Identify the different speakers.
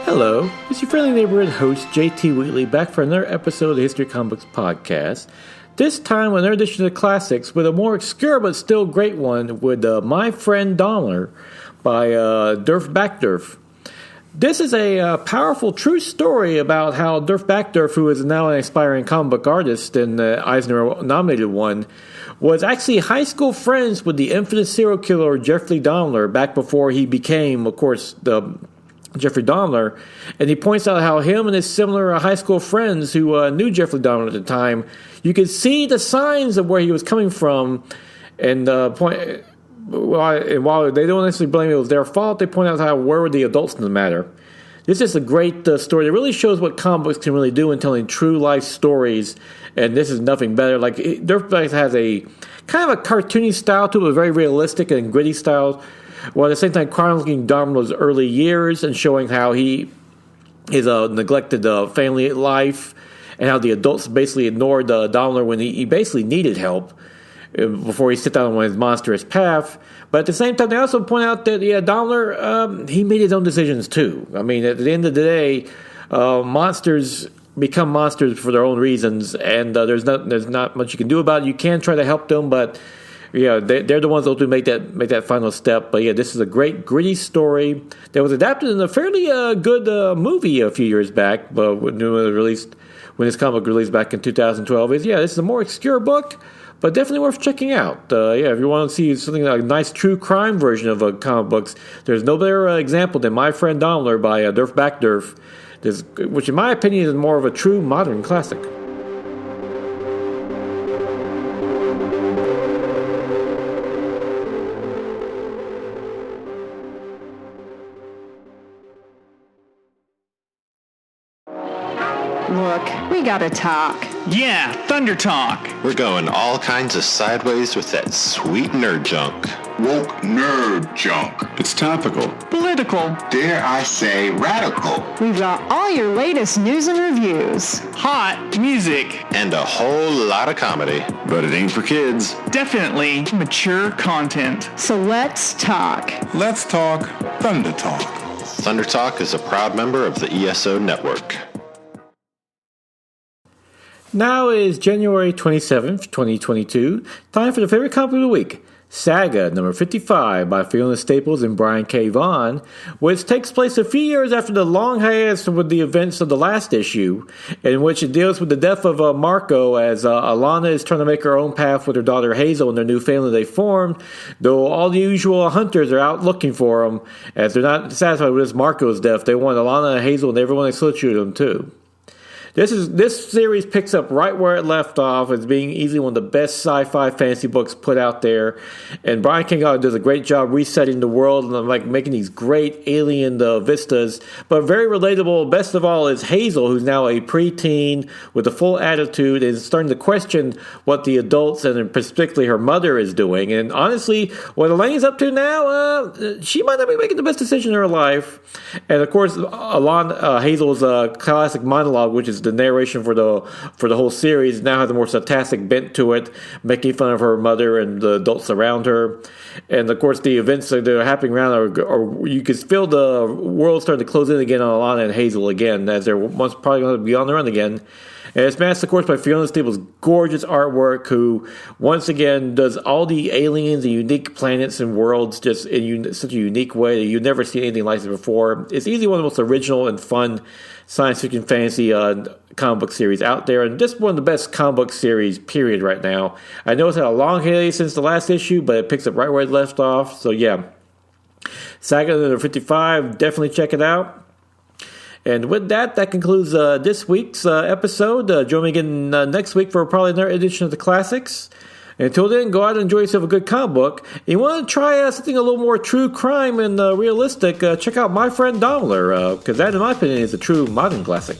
Speaker 1: Hello, it's your friendly neighborhood host, JT Wheatley, back for another episode of the History of Comics podcast. This time, another edition of the classics with a more obscure but still great one with My Friend Dahmer by Derf Backderf. This is a powerful, true story about how Derf Backderf, who is now an aspiring comic book artist and Eisner-nominated one, was actually high school friends with the infamous serial killer Jeffrey Dahmer back before he became, of course, the Jeffrey Dahmer, and he points out how him and his similar high school friends who knew Jeffrey Dahmer at the time, you could see the signs of where he was coming from, and while they don't necessarily blame it was their fault, they point out how where were the adults in the matter. This is a great story that really shows what comic books can really do in telling true life stories, and this is nothing better. Like Derf Backderf has a kind of a cartoony style to it, a very realistic and gritty style, while at the same time chronicling Dahmer's early years and showing how he is neglected family life and how the adults basically ignored Dahmer when he basically needed help before he set down on his monstrous path. But at the same time, they also point out that Dahmer he made his own decisions too. I mean, at the end of the day, monsters become monsters for their own reasons, and there's not much you can do about it. You can try to help them, but yeah, they're the ones that will make that final step. But yeah, this is a great gritty story that was adapted in a fairly good movie a few years back. But when this comic book released back in 2012, this is a more obscure book, but definitely worth checking out. If you want to see something like a nice true crime version of comic books, there's no better example than My Friend Dahmer by Derf Backderf, which in my opinion is more of a true modern classic.
Speaker 2: Look, we gotta talk.
Speaker 3: Yeah, Thunder Talk.
Speaker 4: We're going all kinds of sideways with that sweet nerd junk.
Speaker 5: Woke nerd junk.
Speaker 4: It's topical.
Speaker 3: Political.
Speaker 5: Dare I say radical.
Speaker 2: We've got all your latest news and reviews.
Speaker 3: Hot music.
Speaker 4: And a whole lot of comedy. But it ain't for kids.
Speaker 3: Definitely mature content.
Speaker 2: So let's talk.
Speaker 5: Let's talk Thunder Talk.
Speaker 4: Thunder Talk is a proud member of the ESO network.
Speaker 1: Now is January 27th, 2022. Time for the favorite comic of the week, Saga number 55 by Fiona Staples and Brian K. Vaughan, which takes place a few years after the long hiatus with the events of the last issue, in which it deals with the death of Marco as Alana is trying to make her own path with her daughter Hazel and their new family they formed, though all the usual hunters are out looking for them, as they're not satisfied with this Marco's death. They want Alana, Hazel, and everyone associated with them too. This series picks up right where it left off as being easily one of the best sci-fi fantasy books put out there. And Brian K. Vaughan does a great job resetting the world and making these great alien vistas. But very relatable, best of all, is Hazel, who's now a preteen with a full attitude and is starting to question what the adults and particularly her mother is doing. And honestly, what Elaine's up to now, she might not be making the best decision in her life. And of course, Hazel's classic monologue, which is the narration for the whole series, now has a more sarcastic bent to it, making fun of her mother and the adults around her. And of course, the events that are happening around are you can feel the world starting to close in again on Alana and Hazel again, as they're once probably going to be on the run again. And it's masked, of course, by Fiona Staples' gorgeous artwork, who once again does all the aliens and unique planets and worlds just in such a unique way that you've never seen anything like this before. It's easily one of the most original and fun science fiction fantasy comic book series out there, and just one of the best comic book series, period, right now. I know it's had a long hiatus since the last issue, but it picks up right where it left off. So yeah, Saga number 55, definitely check it out. And with that concludes this week's episode. Join me again next week for probably another edition of the classics. Until then, go out and enjoy yourself a good comic book. If you want to try something a little more true crime and realistic, check out My Friend Dahmer, because that, in my opinion, is a true modern classic.